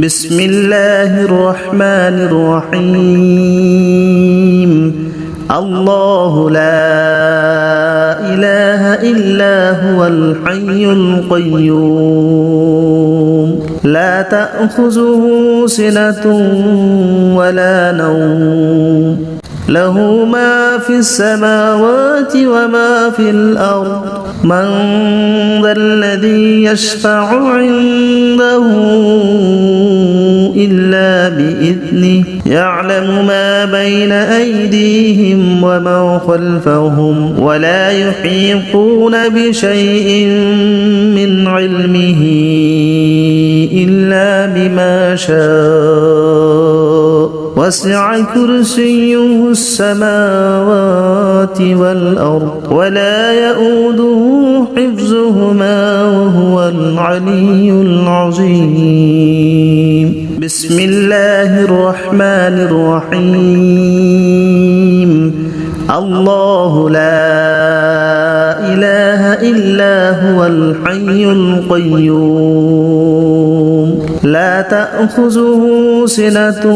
بسم الله الرحمن الرحيم الله لا إله إلا هو الحي القيوم لا تأخذه سنة ولا نوم له ما في السماوات وما في الأرض من ذا الذي يشفع عنده إلا بإذنه يعلم ما بين أيديهم وما خلفهم ولا يحيطون بشيء من علمه إلا بما شاء وسع كرسيه السماوات والأرض ولا يؤوده حفظهما وهو العلي العظيم بسم الله الرحمن الرحيم الله لا إله إلا هو الحي القيوم لا تأخذه سنة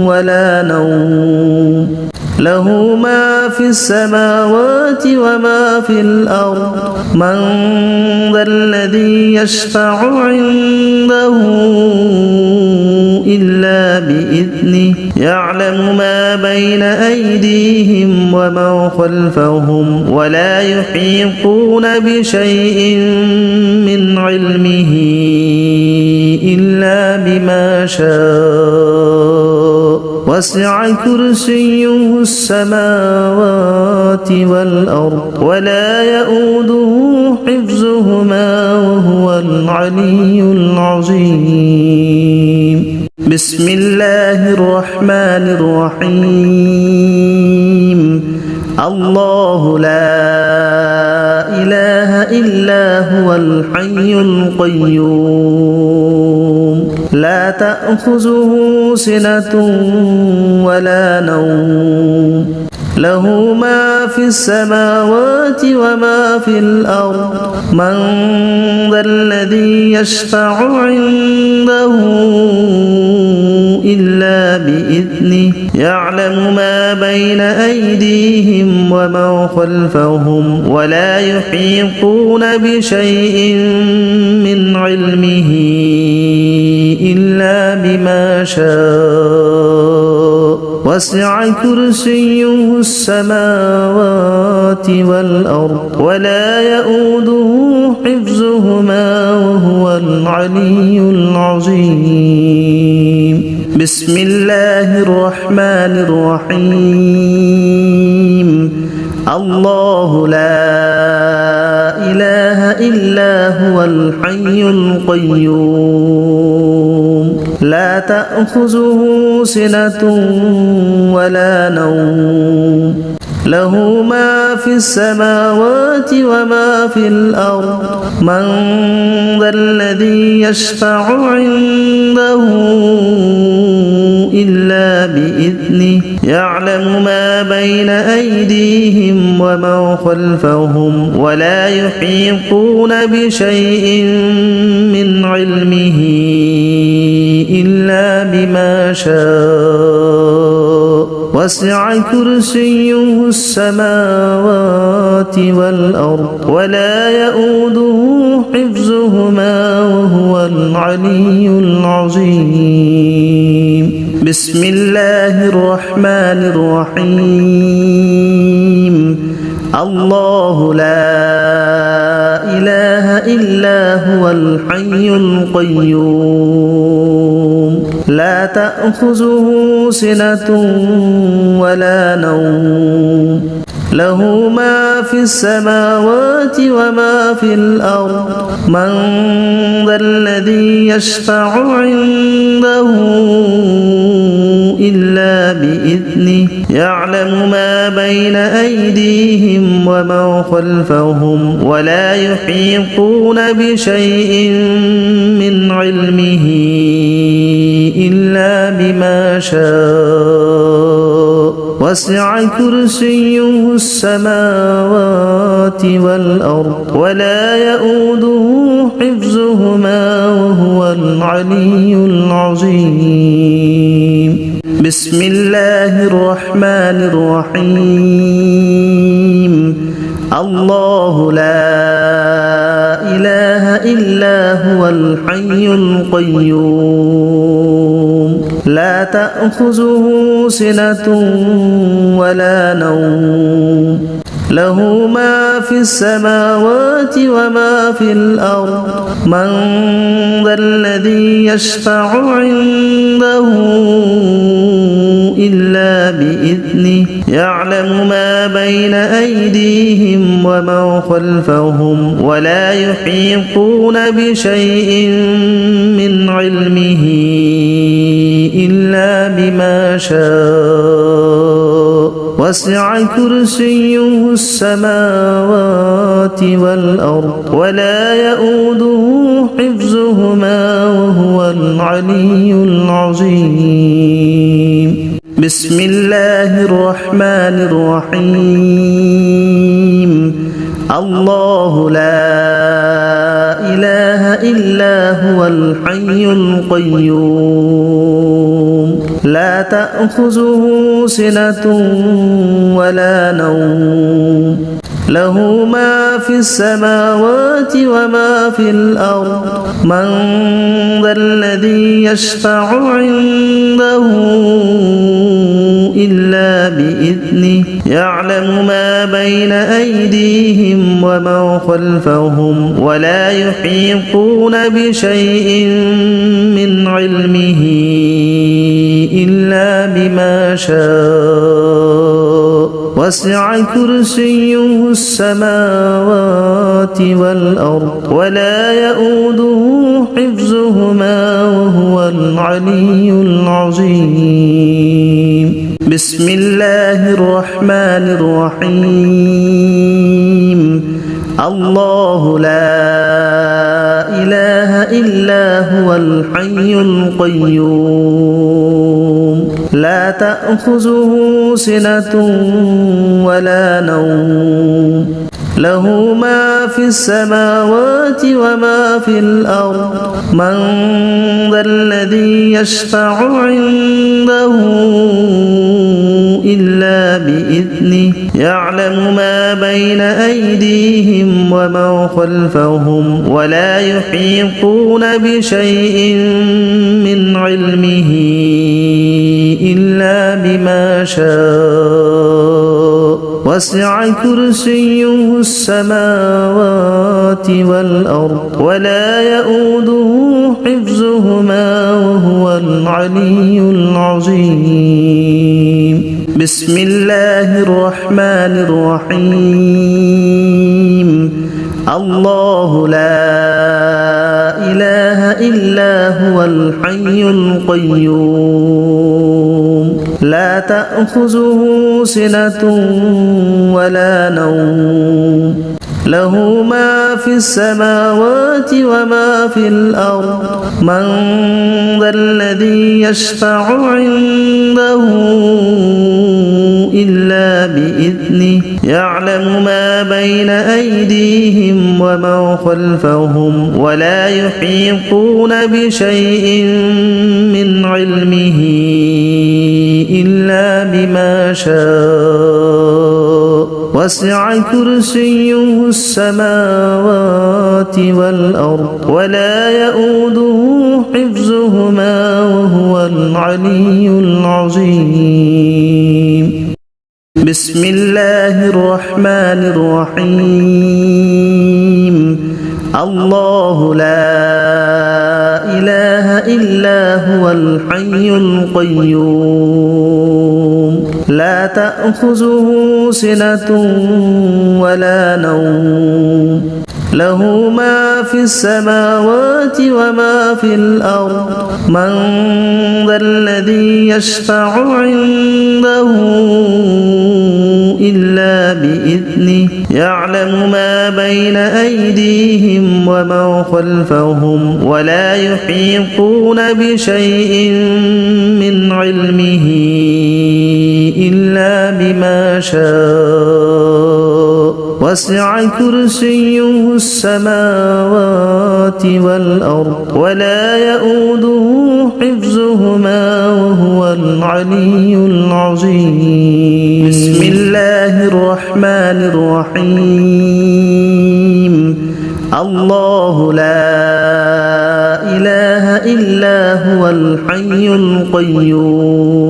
ولا نوم له ما في السماوات وما في الأرض من ذا الذي يشفع عنده إلا بإذنه يعلم ما بين أيديهم وما خلفهم ولا يحيطون بشيء من علمه إلا بما شاء وسع كرسيه السماوات والأرض ولا يؤوده حفظهما وهو العلي العظيم بسم الله الرحمن الرحيم الله لا إله إلا هو الحي القيوم لا تأخذه سنة ولا نوم له ما في السماوات وما في الأرض من ذا الذي يشفع عنده إلا بإذنه يعلم ما بين أيديهم وما خلفهم ولا يحيطون بشيء من علمه إلا بما شاء وسع كرسيه السماوات والأرض ولا يؤوده حفظهما وهو العلي العظيم بسم الله الرحمن الرحيم الله لا إله إلا هو الحي القيوم لا تأخذه سنة ولا نوم له ما في السماوات وما في الأرض من ذا الذي يشفع عنده إلا بإذنه يعلم ما بين أيديهم وما خلفهم ولا يحيطون بشيء من علمه إلا بما شاء وسع كرسيه السماوات والأرض ولا يؤوده حفظهما وهو العلي العظيم بسم الله الرحمن الرحيم الله لا إله إلا هو الحي القيوم لا تأخذه سنة ولا نوم له ما في السماوات وما في الأرض من ذا الذي يشفع عنده إلا بإذنه يعلم ما بين أيديهم وما خلفهم ولا يحيطون بشيء من علمه إلا بما شاء وسع كرسيه السماوات والأرض ولا يؤوده حفظهما وهو العلي العظيم بسم الله الرحمن الرحيم الله لا إله إلا هو الحي القيوم لا تأخذه سنة ولا نوم له ما في السماوات وما في الأرض من ذا الذي يشفع عنده إلا بإذنه يعلم ما بين أيديهم وما خلفهم ولا يحيطون بشيء من علمه إلا بما شاء وسع كرسيه السماوات والأرض ولا يؤوده حفظهما وهو العلي العظيم بسم الله الرحمن الرحيم الله لا إله إلا هو الحي القيوم لا تأخذه سنة ولا نوم له ما في السماوات وما في الأرض من ذا الذي يشفع عنده إلا بإذنه يعلم ما بين أيديهم وما خلفهم ولا يحيطون بشيء من علمه إلا بما شاء وسع كرسيه السماوات والأرض ولا يؤوده حفظهما وهو العلي العظيم بسم الله الرحمن الرحيم الله لا إله إلا هو الحي القيوم لا تأخذه سنة ولا نوم له ما في السماوات وما في الأرض من ذا الذي يشفع عنده إلا بإذنه يعلم ما بين أيديهم وما خلفهم ولا يحيطون بشيء من علمه إلا بما شاء وسع كرسيه السماوات والأرض ولا يؤوده حفظهما وهو العلي العظيم بسم الله الرحمن الرحيم الله لا إله إلا هو الحي القيوم لا تأخذه سنة ولا نوم له ما في السماوات وما في الأرض من ذا الذي يشفع عنده إلا بإذنه يعلم ما بين أيديهم وما خلفهم ولا يحيطون بشيء من علمه إلا بما شاء وسع كرسيه السماوات والأرض ولا يؤوده حفظهما وهو العلي العظيم بسم الله الرحمن الرحيم الله لا إله إلا هو الحي القيوم لا تأخذه سنة ولا نوم له ما في السماوات وما في الأرض من ذا الذي يشفع عنده إلا بإذنه يعلم ما بين أيديهم وما خلفهم ولا يحيطون بشيء من علمه إلا بما شاء وسع كرسيه السماوات والأرض ولا يؤوده حفظهما وهو العلي العظيم بسم الله الرحمن الرحيم الله لا إله إلا هو الحي القيوم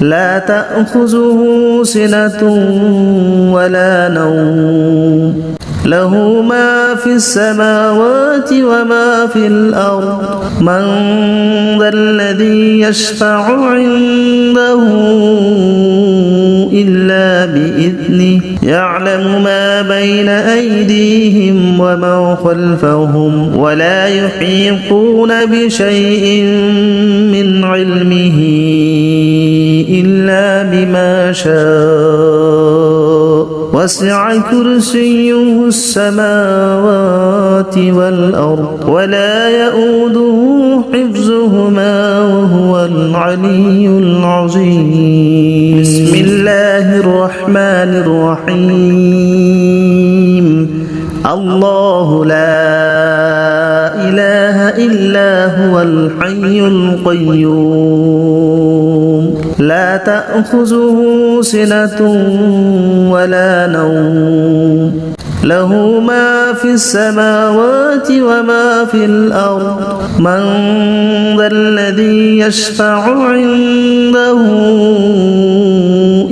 لا تأخذه سنة ولا نوم له ما في السماوات وما في الأرض من ذا الذي يشفع عنده إلا بإذنه يعلم ما بين أيديهم وما خلفهم ولا يحيطون بشيء من علمه إلا بما شاء وسع كرسيه السماوات والأرض ولا يؤوده حفظهما وهو العلي العظيم بسم الله الرحمن الرحيم الله لا إله إلا هو الحي القيوم لا تأخذه سنة ولا نوم له ما في السماوات وما في الأرض من ذا الذي يشفع عنده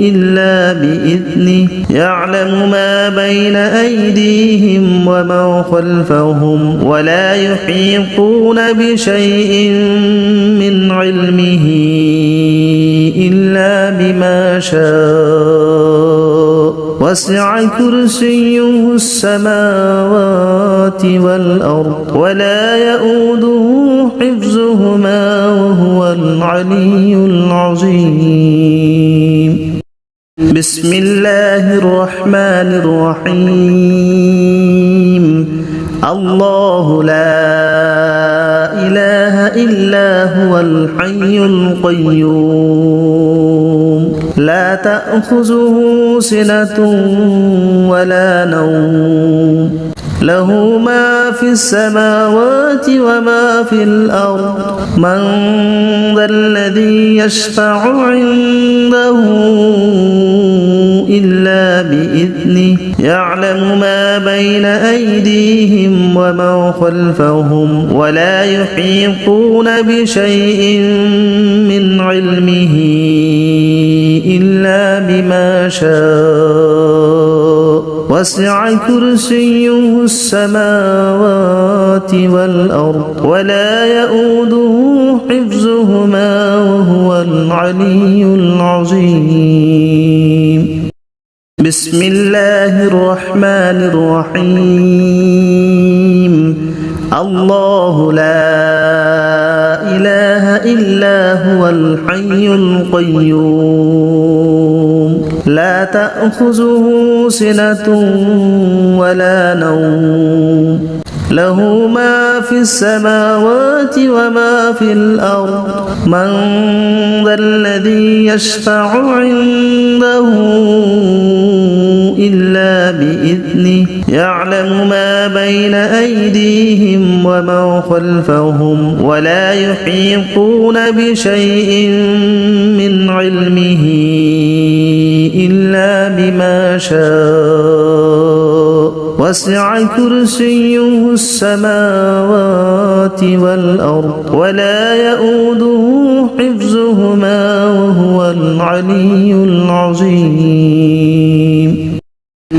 إلا بإذنه يعلم ما بين أيديهم وما خلفهم ولا يحيطون بشيء من علمه إلا بما شاء وسع كرسيه السماوات والأرض ولا يؤوده حفظهما وهو العلي العظيم بسم الله الرحمن الرحيم الله لا إله إلا هو الحي القيوم لا تأخذه سنة ولا نوم له ما في السماوات وما في الأرض من ذا الذي يشفع عنده إلا بإذنه يعلم ما بين أيديهم وما خلفهم ولا يحيطون بشيء من علمه إلا بما شاء وسع كرسيه السماوات والأرض ولا يؤوده حفظهما وهو العلي العظيم بسم الله الرحمن الرحيم الله لا إله إلا هو الحي القيوم لا تأخذه سنة ولا نوم له ما في السماوات وما في الأرض من ذا الذي يشفع عنده إلا بإذنه يعلم ما بين أيديهم وما خلفهم ولا يحيطون بشيء من علمه إلا بما شاء وسع كرسيه السماوات والأرض ولا يؤوده حفظهما وهو العلي العظيم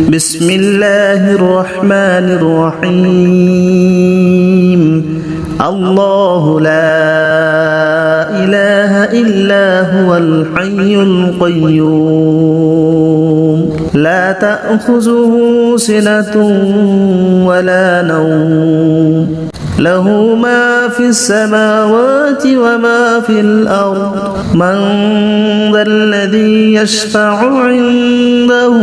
بسم الله الرحمن الرحيم الله لا إله إلا هو الحي القيوم لا تأخذه سنة ولا نوم له ما في السماوات وما في الأرض من ذا الذي يشفع عنده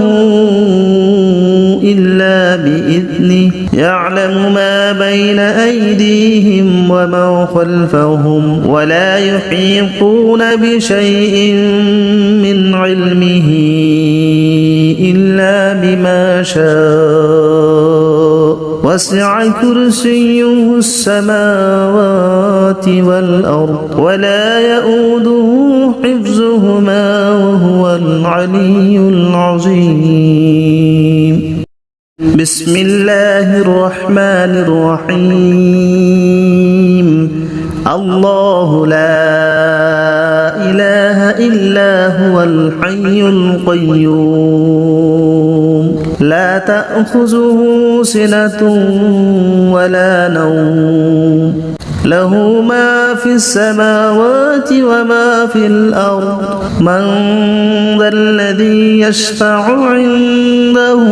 إلا بإذنه يعلم ما بين أيديهم وما خلفهم ولا يحيطون بشيء من علمه إلا بما شاء وسع كرسيه السماوات والأرض ولا يؤوده حفظهما وهو العلي العظيم. بسم الله الرحمن الرحيم. الله لا إله إلا هو الحي القيوم لا تأخذه سنة ولا نوم له ما في السماوات وما في الأرض من ذا الذي يشفع عنده